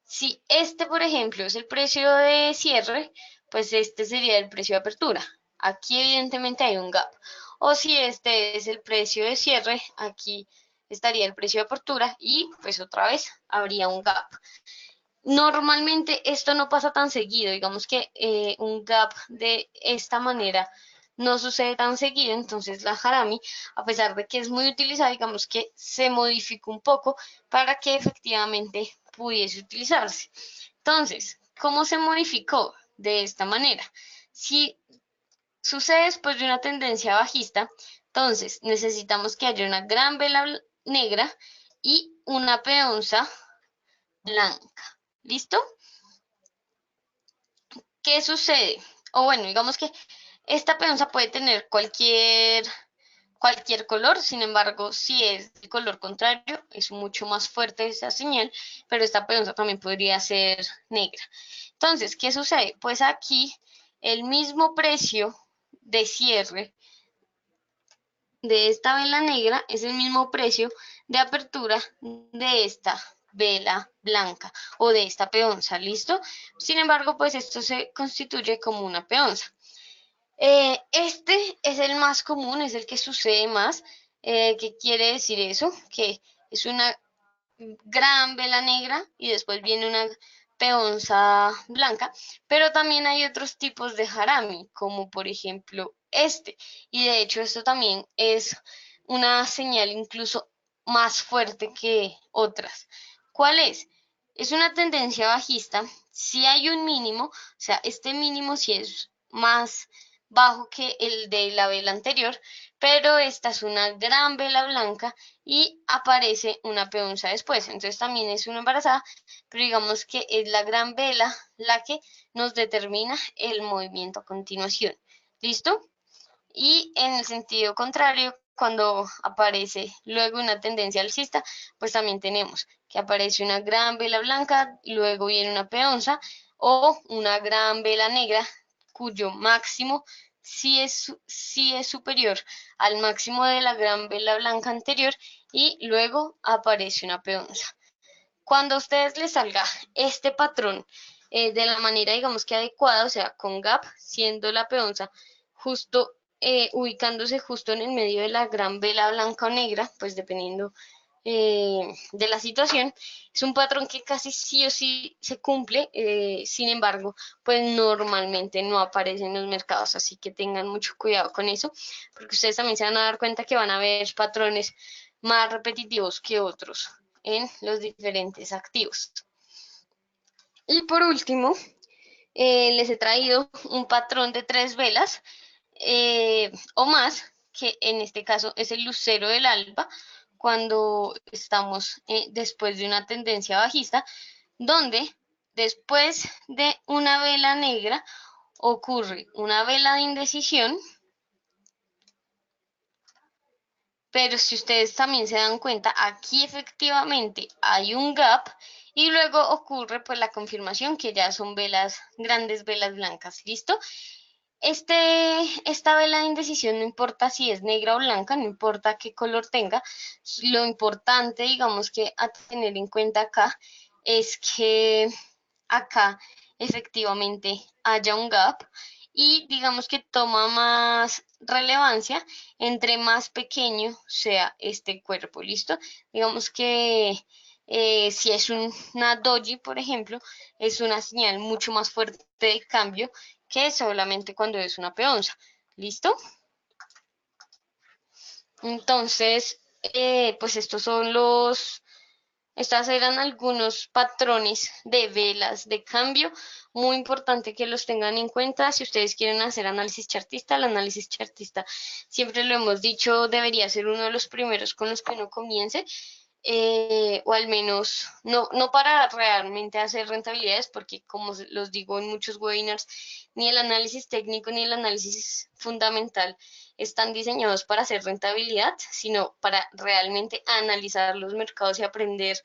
si este, por ejemplo, es el precio de cierre, pues este sería el precio de apertura. Aquí evidentemente hay un gap. O si este es el precio de cierre, aquí estaría el precio de apertura y pues otra vez habría un gap. Normalmente esto no pasa tan seguido, digamos que un gap de esta manera no sucede tan seguido, entonces la harami, a pesar de que es muy utilizada, digamos que se modificó un poco para que efectivamente pudiese utilizarse. Entonces, ¿cómo se modificó? De esta manera. Si sucede después de una tendencia bajista, entonces necesitamos que haya una gran vela negra y una peonza blanca. ¿Listo? ¿Qué sucede? O bueno, digamos que esta peonza puede tener cualquier color, sin embargo, si es el color contrario, es mucho más fuerte esa señal, pero esta peonza también podría ser negra. Entonces, ¿qué sucede? Pues aquí el mismo precio de cierre de esta vela negra es el mismo precio de apertura de esta vela blanca o de esta peonza, ¿listo? Sin embargo, pues esto se constituye como una peonza. Este es el más común, es el que sucede más. ¿Qué quiere decir eso? Que es una gran vela negra y después viene una peonza blanca, pero también hay otros tipos de harami, como por ejemplo este, y de hecho esto también es una señal incluso más fuerte que otras. ¿Cuál es? Es una tendencia bajista, si hay un mínimo, o sea, este mínimo sí es más bajo que el de la vela anterior, pero esta es una gran vela blanca y aparece una peonza después. Entonces también es una embarazada, pero digamos que es la gran vela la que nos determina el movimiento a continuación. ¿Listo? Y en el sentido contrario, cuando aparece luego una tendencia alcista, pues también tenemos que aparece una gran vela blanca, luego viene una peonza o una gran vela negra cuyo máximo sí es superior al máximo de la gran vela blanca anterior y luego aparece una peonza. Cuando a ustedes les salga este patrón de la manera, digamos que adecuada, o sea, con gap, siendo la peonza justo ubicándose justo en el medio de la gran vela blanca o negra, pues dependiendo de la situación, es un patrón que casi sí o sí se cumple, sin embargo, pues normalmente no aparece en los mercados, así que tengan mucho cuidado con eso, porque ustedes también se van a dar cuenta que van a ver patrones más repetitivos que otros en los diferentes activos. Y por último, les he traído un patrón de tres velas. o más, que en este caso es el lucero del alba, cuando estamos después de una tendencia bajista, donde después de una vela negra ocurre una vela de indecisión, pero si ustedes también se dan cuenta, aquí efectivamente hay un gap y luego ocurre pues la confirmación que ya son velas, grandes velas blancas, ¿listo? Esta vela de indecisión no importa si es negra o blanca, no importa qué color tenga, lo importante, digamos que a tener en cuenta acá es que acá efectivamente haya un gap y digamos que toma más relevancia entre más pequeño sea este cuerpo, ¿listo? Digamos que si es una doji, por ejemplo, es una señal mucho más fuerte de cambio que solamente cuando es una peonza, ¿listo? Entonces, pues estas eran algunos patrones de velas de cambio, muy importante que los tengan en cuenta si ustedes quieren hacer análisis chartista. El análisis chartista, siempre lo hemos dicho, debería ser uno de los primeros con los que uno comience, o al menos no para realmente hacer rentabilidades, porque como los digo en muchos webinars, ni el análisis técnico ni el análisis fundamental están diseñados para hacer rentabilidad, sino para realmente analizar los mercados y aprender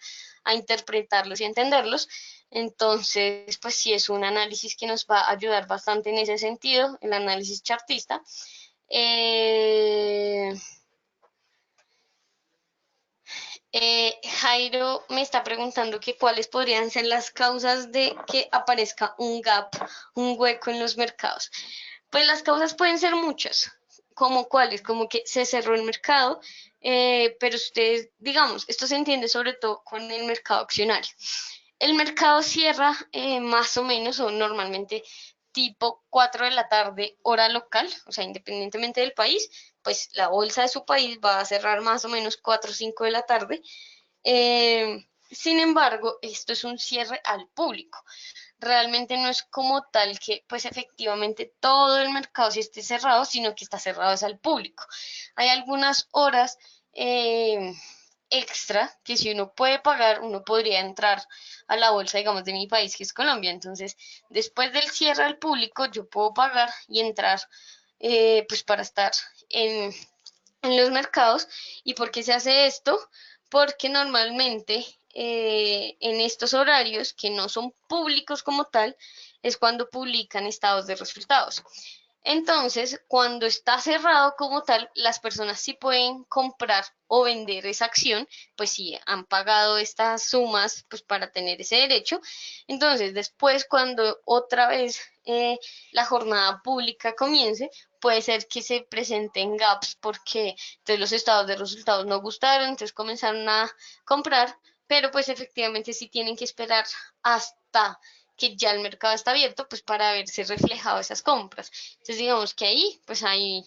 a interpretarlos y entenderlos. Entonces, pues sí es un análisis que nos va a ayudar bastante en ese sentido, el análisis chartista. Eh, Jairo me está preguntando que cuáles podrían ser las causas de que aparezca un gap, un hueco en los mercados. Pues las causas pueden ser muchas, como cuáles, como que se cerró el mercado, pero ustedes, digamos, esto se entiende sobre todo con el mercado accionario. El mercado cierra más o menos o normalmente tipo 4 de la tarde hora local, o sea, independientemente del país, pues la bolsa de su país va a cerrar más o menos 4 o 5 de la tarde. Sin embargo, esto es un cierre al público. Realmente no es como tal que, pues efectivamente, todo el mercado sí esté cerrado, sino que está cerrado es al público. Hay algunas horas extra que si uno puede pagar, uno podría entrar a la bolsa, digamos, de mi país, que es Colombia. Entonces, después del cierre al público, yo puedo pagar y entrar, pues para estar en los mercados. ¿Y por qué se hace esto? Porque normalmente en estos horarios que no son públicos como tal, es cuando publican estados de resultados. Entonces, cuando está cerrado como tal, las personas sí pueden comprar o vender esa acción, pues sí han pagado estas sumas pues para tener ese derecho. Entonces, después cuando otra vez la jornada pública comience, puede ser que se presenten gaps porque entonces los estados de resultados no gustaron, entonces comenzaron a comprar, pero pues efectivamente sí tienen que esperar hasta que ya el mercado está abierto, pues para verse reflejado esas compras. Entonces digamos que ahí, pues ahí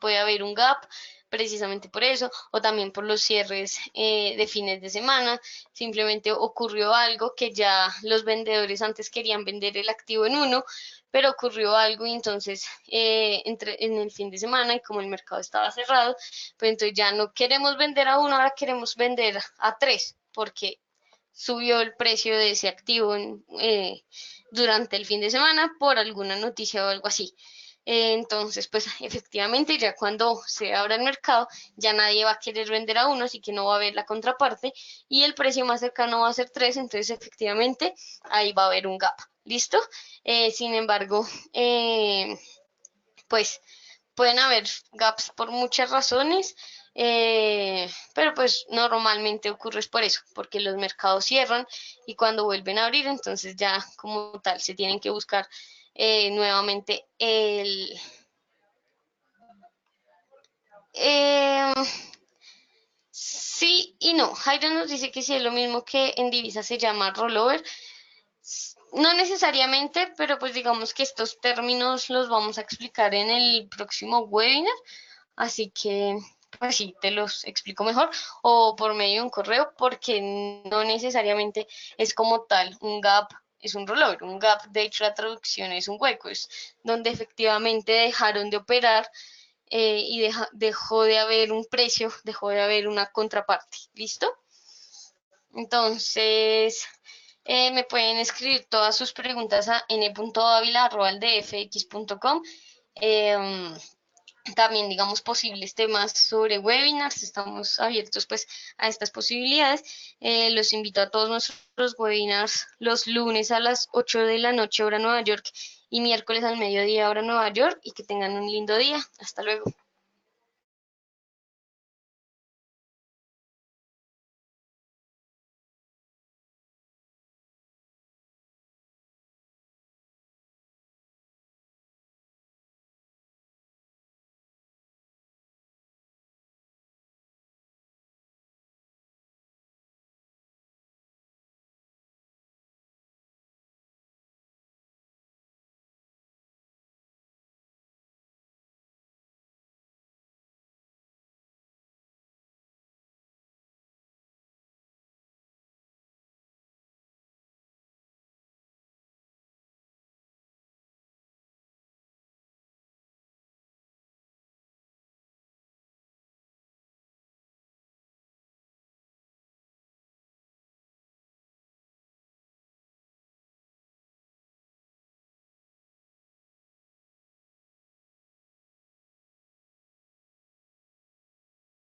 puede haber un gap precisamente por eso, o también por los cierres de fines de semana, simplemente ocurrió algo que ya los vendedores antes querían vender el activo en uno, pero ocurrió algo y entonces en el fin de semana y como el mercado estaba cerrado, pues entonces ya no queremos vender a uno, ahora queremos vender a tres, porque subió el precio de ese activo durante el fin de semana por alguna noticia o algo así. Entonces, pues efectivamente, ya cuando se abra el mercado, ya nadie va a querer vender a uno, así que no va a haber la contraparte y el precio más cercano va a ser 3, entonces efectivamente ahí va a haber un gap. ¿Listo? Sin embargo, pues pueden haber gaps por muchas razones, pero pues normalmente ocurre por eso, porque los mercados cierran y cuando vuelven a abrir, entonces ya como tal se tienen que buscar nuevamente eh, sí y no. Jairo nos dice que si es lo mismo que en divisa se llama rollover. No necesariamente, pero pues digamos que estos términos los vamos a explicar en el próximo webinar. Así que, pues sí, te los explico mejor o por medio de un correo, porque no necesariamente es como tal un gap es un rollover, un gap, de hecho la traducción es un hueco, es donde efectivamente dejaron de operar y dejó de haber un precio, dejó de haber una contraparte. ¿Listo? Entonces, me pueden escribir todas sus preguntas a n.avila@aldfx.com. Eh, También, digamos, posibles temas sobre webinars, estamos abiertos pues a estas posibilidades. Los invito a todos nuestros webinars los lunes a las 8 de la noche hora Nueva York y miércoles al mediodía hora Nueva York, y que tengan un lindo día. Hasta luego.